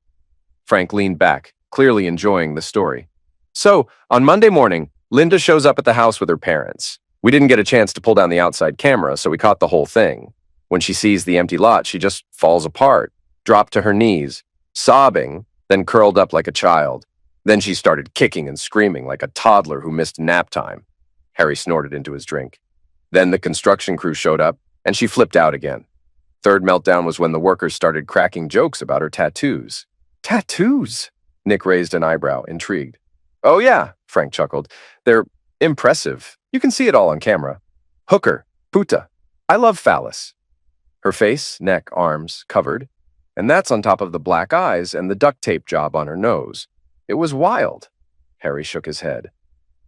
Frank leaned back, clearly enjoying the story. So, on Monday morning, Linda shows up at the house with her parents. We didn't get a chance to pull down the outside camera, so we caught the whole thing. When she sees the empty lot, she just falls apart, dropped to her knees, sobbing, then curled up like a child. Then she started kicking and screaming like a toddler who missed nap time. Harry snorted into his drink. Then the construction crew showed up, and she flipped out again. Third meltdown was when the workers started cracking jokes about her tattoos. Tattoos? Nick raised an eyebrow, intrigued. Oh yeah, Frank chuckled. They're impressive. You can see it all on camera. Hooker, puta. I love phallus. Her face, neck, arms, covered. And that's on top of the black eyes and the duct tape job on her nose. It was wild. Harry shook his head.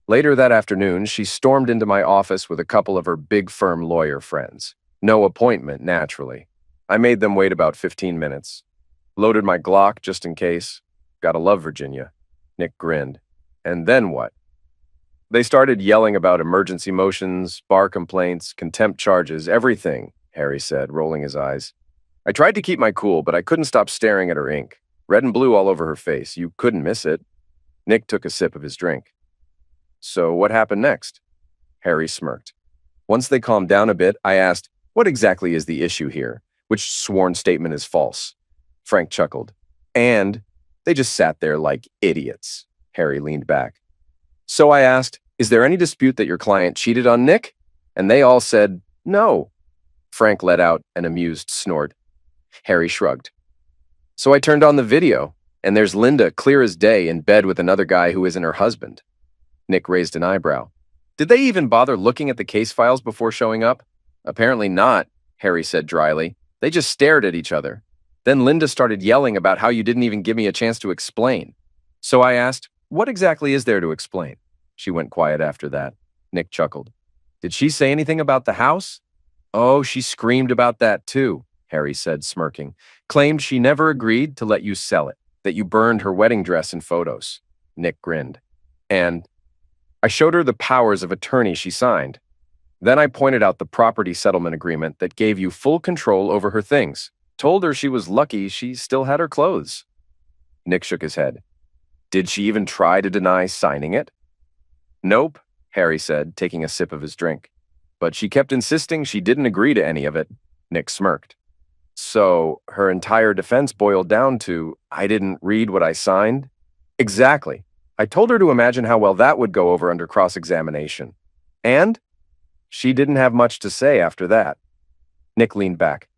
Later that afternoon, she stormed into my office with a couple of her big firm lawyer friends. No appointment, naturally. I made them wait about 15 minutes. Loaded my Glock just in case. Gotta love Virginia. Nick grinned. And then what? They started yelling about emergency motions, bar complaints, contempt charges, everything, Harry said, rolling his eyes. I tried to keep my cool, but I couldn't stop staring at her ink. Red and blue all over her face. You couldn't miss it. Nick took a sip of his drink. So what happened next? Harry smirked. Once they calmed down a bit, I asked, what exactly is the issue here? Which sworn statement is false? Frank chuckled. And they just sat there like idiots. Harry leaned back. So I asked, is there any dispute that your client cheated on Nick? And they all said, no. Frank let out an amused snort. Harry shrugged. So I turned on the video, and there's Linda clear as day in bed with another guy who isn't her husband. Nick raised an eyebrow. Did they even bother looking at the case files before showing up? Apparently not, Harry said dryly. They just stared at each other. Then Linda started yelling about how you didn't even give me a chance to explain. So I asked, what exactly is there to explain? She went quiet after that. Nick chuckled. Did she say anything about the house? Oh, she screamed about that too, Harry said, smirking. Claimed she never agreed to let you sell it, that you burned her wedding dress and photos. Nick grinned. And I showed her the powers of attorney she signed. Then I pointed out the property settlement agreement that gave you full control over her things. Told her she was lucky she still had her clothes. Nick shook his head. Did she even try to deny signing it? Nope, Harry said, taking a sip of his drink. But she kept insisting she didn't agree to any of it. Nick smirked. So her entire defense boiled down to, I didn't read what I signed? Exactly. I told her to imagine how well that would go over under cross-examination. And she didn't have much to say after that. Nick leaned back.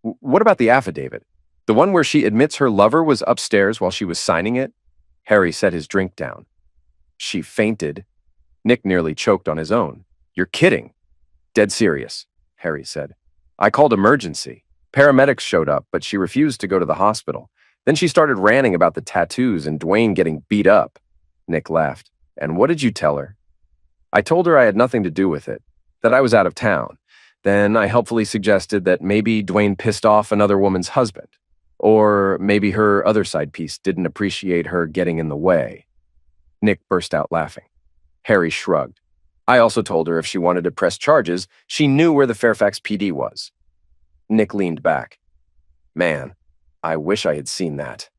What about the affidavit? The one where she admits her lover was upstairs while she was signing it? Harry set his drink down. She fainted. Nick nearly choked on his own. You're kidding. Dead serious, Harry said. I called emergency. Paramedics showed up, but she refused to go to the hospital. Then she started ranting about the tattoos and Dwayne getting beat up. Nick laughed. And what did you tell her? I told her I had nothing to do with it, that I was out of town. Then I helpfully suggested that maybe Dwayne pissed off another woman's husband. Or maybe her other side piece didn't appreciate her getting in the way. Nick burst out laughing. Harry shrugged. I also told her if she wanted to press charges, she knew where the Fairfax PD was. Nick leaned back. Man, I wish I had seen that.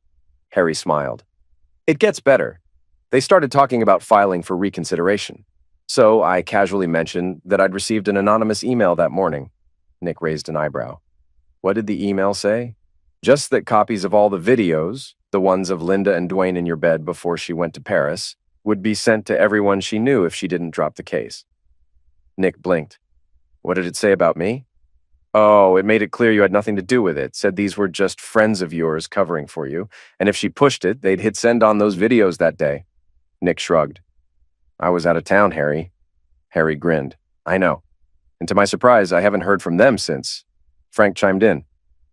Harry smiled. It gets better. They started talking about filing for reconsideration. So I casually mentioned that I'd received an anonymous email that morning. Nick raised an eyebrow. What did the email say? Just that copies of all the videos, the ones of Linda and Dwayne in your bed before she went to Paris, would be sent to everyone she knew if she didn't drop the case. Nick blinked. What did it say about me? Oh, it made it clear you had nothing to do with it, said these were just friends of yours covering for you, and if she pushed it, they'd hit send on those videos that day. Nick shrugged. I was out of town, Harry. Harry grinned. I know. And to my surprise, I haven't heard from them since. Frank chimed in.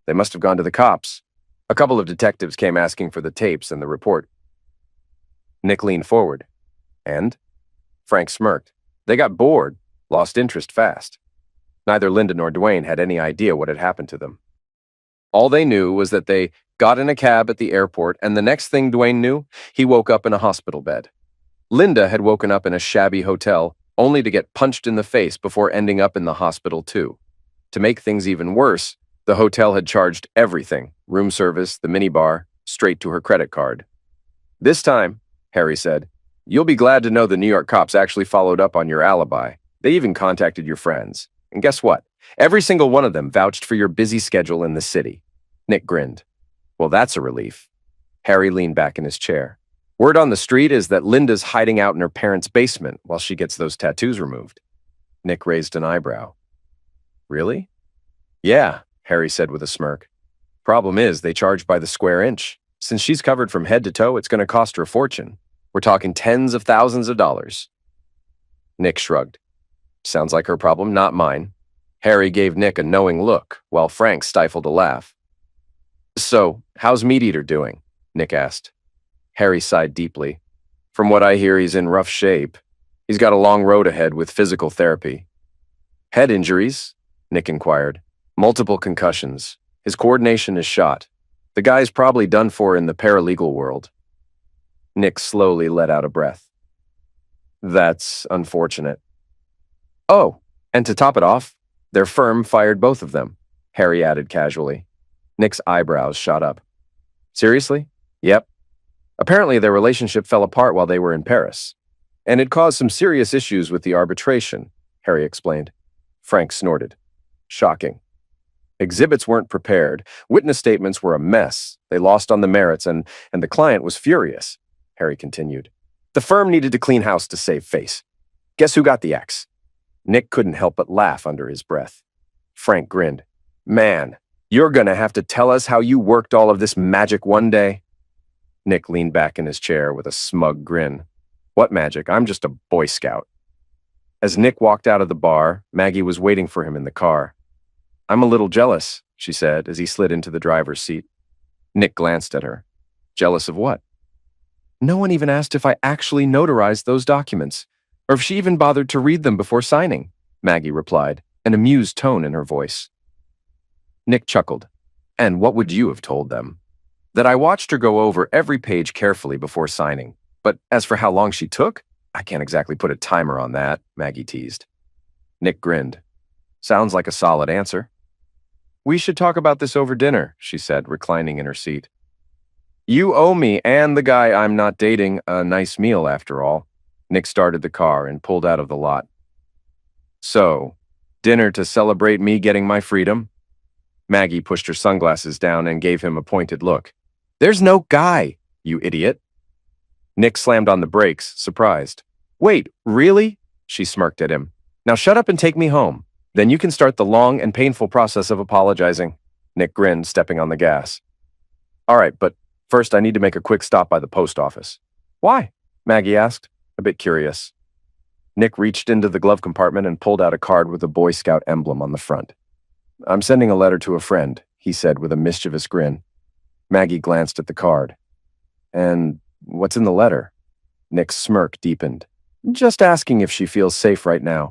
They must have gone to the cops. A couple of detectives came asking for the tapes and the report. Nick leaned forward. And? Frank smirked. They got bored, lost interest fast. Neither Linda nor Dwayne had any idea what had happened to them. All they knew was that they got in a cab at the airport, and the next thing Dwayne knew, he woke up in a hospital bed. Linda had woken up in a shabby hotel, only to get punched in the face before ending up in the hospital too. To make things even worse, the hotel had charged everything, room service, the minibar, straight to her credit card. This time, Harry said, you'll be glad to know the New York cops actually followed up on your alibi. They even contacted your friends. And guess what? Every single one of them vouched for your busy schedule in the city. Nick grinned. Well, that's a relief. Harry leaned back in his chair. Word on the street is that Linda's hiding out in her parents' basement while she gets those tattoos removed. Nick raised an eyebrow. Really? Yeah, Harry said with a smirk. Problem is, they charge by the square inch. Since she's covered from head to toe, it's going to cost her a fortune. We're talking tens of thousands of dollars. Nick shrugged. Sounds like her problem, not mine. Harry gave Nick a knowing look, while Frank stifled a laugh. So, how's Meat Eater doing? Nick asked. Harry sighed deeply. From what I hear, he's in rough shape. He's got a long road ahead with physical therapy. Head injuries? Nick inquired. Multiple concussions. His coordination is shot. The guy's probably done for in the paralegal world. Nick slowly let out a breath. That's unfortunate. Oh, and to top it off, their firm fired both of them, Harry added casually. Nick's eyebrows shot up. Seriously? Yep. Apparently their relationship fell apart while they were in Paris. And it caused some serious issues with the arbitration, Harry explained. Frank snorted. Shocking. Exhibits weren't prepared. Witness statements were a mess. They lost on the merits, and the client was furious, Harry continued. The firm needed to clean house to save face. Guess who got the axe? Nick couldn't help but laugh under his breath. Frank grinned. Man, you're gonna have to tell us how you worked all of this magic one day. Nick leaned back in his chair with a smug grin. What magic? I'm just a Boy Scout. As Nick walked out of the bar, Maggie was waiting for him in the car. I'm a little jealous, she said as he slid into the driver's seat. Nick glanced at her. Jealous of what? No one even asked if I actually notarized those documents, or if she even bothered to read them before signing, Maggie replied, an amused tone in her voice. Nick chuckled. And what would you have told them? That I watched her go over every page carefully before signing. But as for how long she took, I can't exactly put a timer on that, Maggie teased. Nick grinned. Sounds like a solid answer. We should talk about this over dinner, she said, reclining in her seat. You owe me and the guy I'm not dating a nice meal after all. Nick started the car and pulled out of the lot. So, dinner to celebrate me getting my freedom? Maggie pushed her sunglasses down and gave him a pointed look. There's no guy, you idiot. Nick slammed on the brakes, surprised. Wait, really? She smirked at him. Now shut up and take me home. Then you can start the long and painful process of apologizing. Nick grinned, stepping on the gas. All right, but first I need to make a quick stop by the post office. Why? Maggie asked, a bit curious. Nick reached into the glove compartment and pulled out a card with a Boy Scout emblem on the front. I'm sending a letter to a friend, he said with a mischievous grin. Maggie glanced at the card. And what's in the letter? Nick's smirk deepened. Just asking if she feels safe right now.